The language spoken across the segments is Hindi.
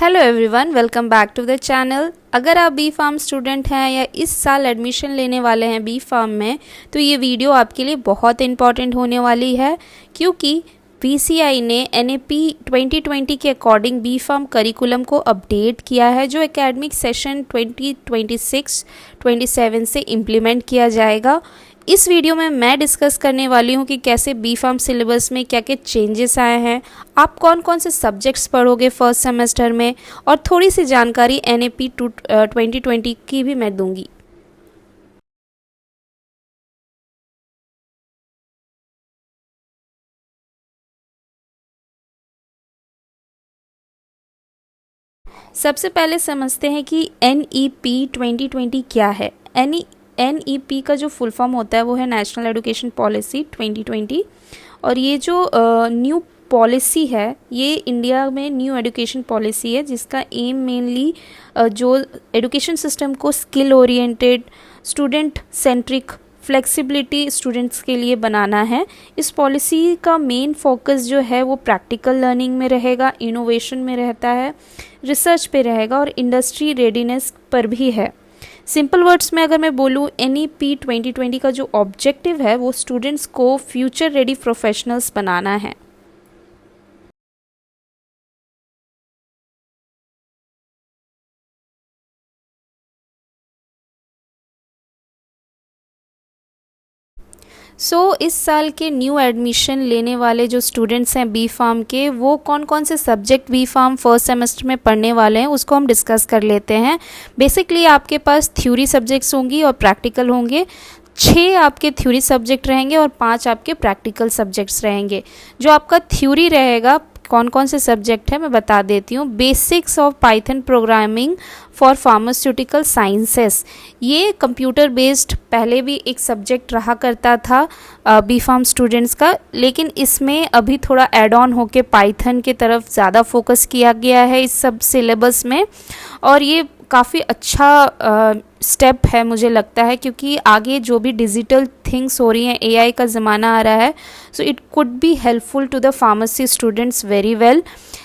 Hello everyone, welcome back to the channel. अगर आप बी फार्म स्टूडेंट हैं या इस साल एडमिशन लेने वाले हैं बी फार्म में, तो ये वीडियो आपके लिए बहुत इंपॉर्टेंट होने वाली है, क्योंकि बीसीआई ने एनएपी 2020 के अकॉर्डिंग बी फार्म करिकुलम को अपडेट किया है, जो एकेडमिक सेशन 2026-27 से इम्प्लीमेंट किया जाएगा। इस वीडियो में मैं डिस्कस करने वाली हूँ कि कैसे बी फार्म सिलेबस में क्या क्या चेंजेस आए हैं, आप कौन कौन से सब्जेक्ट्स पढ़ोगे फर्स्ट सेमेस्टर में, और थोड़ी सी जानकारी एनएपी 2020 की भी मैं दूंगी। सबसे पहले समझते हैं कि एनईपी 2020 क्या है। एनईपी का जो फुल फॉर्म होता है वो है नेशनल एजुकेशन पॉलिसी 2020, और ये जो न्यू पॉलिसी है ये इंडिया में न्यू एजुकेशन पॉलिसी है, जिसका एम मेनली जो एजुकेशन सिस्टम को skill oriented, student centric, flexibility students के लिए बनाना है। इस पॉलिसी का मेन फोकस जो है वो प्रैक्टिकल लर्निंग में रहेगा, इनोवेशन में रहता है, रिसर्च पे रहेगा और इंडस्ट्री रेडीनेस पर भी है। सिंपल वर्ड्स में अगर मैं बोलूँ, एनईपी 2020 का जो ऑब्जेक्टिव है वो स्टूडेंट्स को फ्यूचर रेडी प्रोफेशनल्स बनाना है। इस साल के न्यू एडमिशन लेने वाले जो स्टूडेंट्स हैं बी फार्म के, वो कौन कौन से subject B pharm first semester में पढ़ने वाले हैं उसको हम डिस्कस कर लेते हैं। बेसिकली आपके पास थ्योरी सब्जेक्ट्स होंगी और प्रैक्टिकल होंगे। 6 आपके थ्योरी सब्जेक्ट रहेंगे और 5 आपके प्रैक्टिकल सब्जेक्ट्स रहेंगे। जो आपका थ्योरी रहेगा, कौन कौन से सब्जेक्ट है मैं बता देती हूँ। Basics of Python programming for pharmaceutical sciences, ये कंप्यूटर बेस्ड पहले भी एक सब्जेक्ट रहा करता था बी फार्म स्टूडेंट्स का, लेकिन इसमें अभी थोड़ा एड ऑन होके पाइथन की तरफ ज़्यादा फोकस किया गया है इस सब सिलेबस में, और ये काफ़ी अच्छा स्टेप है मुझे लगता है, क्योंकि आगे जो भी डिजिटल थिंग्स हो रही हैं, एआई का ज़माना आ रहा है, so it could be helpful to the pharmacy students very well.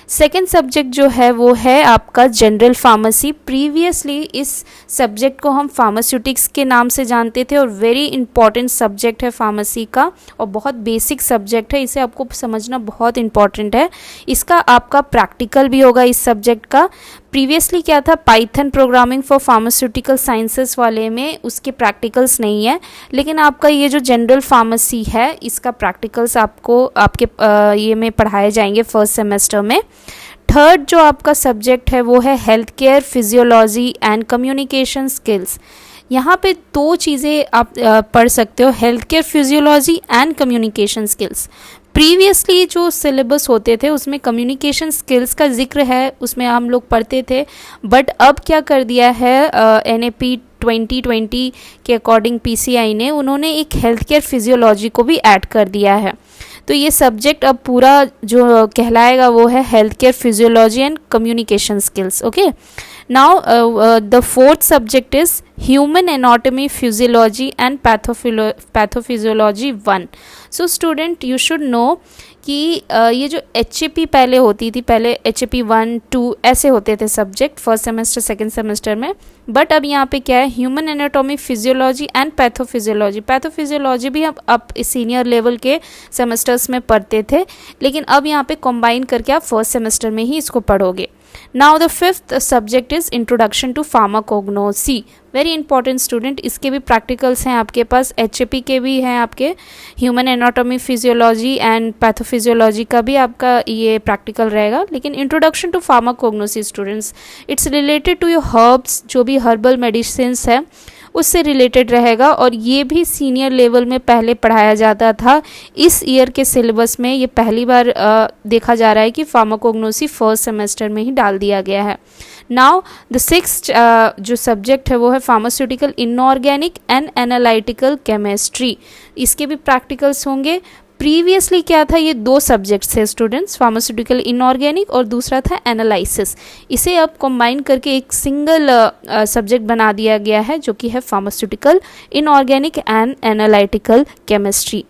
Second subject जो है वो है आपका जनरल फार्मेसी। प्रीवियसली इस सब्जेक्ट को हम फार्मास्यूटिक्स के नाम से जानते थे, और वेरी इंपॉर्टेंट सब्जेक्ट है फार्मेसी का, और बहुत बेसिक सब्जेक्ट है, इसे आपको समझना बहुत इंपॉर्टेंट है। इसका आपका प्रैक्टिकल भी होगा इस सब्जेक्ट का। प्रीवियसली क्या था, Python programming for pharmaceutical sciences वाले में उसके प्रैक्टिकल्स नहीं है, लेकिन आपका ये जो जनरल फार्मेसी है इसका प्रैक्टिकल्स आपको आपके ये में पढ़ाए जाएंगे फर्स्ट सेमेस्टर में। थर्ड जो आपका सब्जेक्ट है वो है health care, physiology and communication skills. यहाँ पे 2 चीज़ें आप पढ़ सकते हो, health care, physiology and communication skills. Previously जो सिलेबस होते थे उसमें कम्युनिकेशन स्किल्स का जिक्र है, उसमें हम लोग पढ़ते थे, बट अब क्या कर दिया है एनएपी 2020 के अकॉर्डिंग पीसीआई ने, उन्होंने एक हेल्थ केयर फिजियोलॉजी को भी ऐड कर दिया है। तो ये सब्जेक्ट अब पूरा जो कहलाएगा वो है health care, physiology and communication skills. Okay, now the fourth subject is human anatomy, physiology and pathophysiology 1। So student you should know कि ये जो एचएपी पहले होती थी, पहले एचएपी 1, 2 ऐसे होते थे subject first semester second semester में, बट अब यहाँ पे क्या है, human anatomy, physiology and pathophysiology. Pathophysiology भी अब सीनियर लेवल के सेमेस्टर्स में पढ़ते थे, लेकिन अब यहाँ पे कंबाइन करके आप फर्स्ट सेमेस्टर में ही इसको पढ़ोगे। Now the fifth subject is introduction to pharmacognosy. Very important student, इसके भी प्रैक्टिकल्स हैं आपके पास, एचएपी के भी हैं, आपके human anatomy, physiology and pathophysiology का भी आपका ये प्रैक्टिकल रहेगा। लेकिन introduction to pharmacognosy students, it's related to your herbs, जो भी हर्बल मेडिसिन्स है उससे रिलेटेड रहेगा, और ये भी सीनियर लेवल में पहले पढ़ाया जाता था। इस ईयर के सिलेबस में ये पहली बार देखा जा रहा है कि फार्माकोग्नोसी फर्स्ट सेमेस्टर में ही डाल दिया गया है। नाउ द सिक्स्थ जो सब्जेक्ट है वो है pharmaceutical inorganic and analytical chemistry. इसके भी प्रैक्टिकल्स होंगे। प्रीवियसली क्या था, ये 2 सब्जेक्ट्स थे स्टूडेंट्स, फार्मास्यूटिकल इनऑर्गेनिक और दूसरा था एनालिसिस। इसे अब कंबाइन करके एक सिंगल सब्जेक्ट बना दिया गया है, जो कि है pharmaceutical inorganic and analytical chemistry.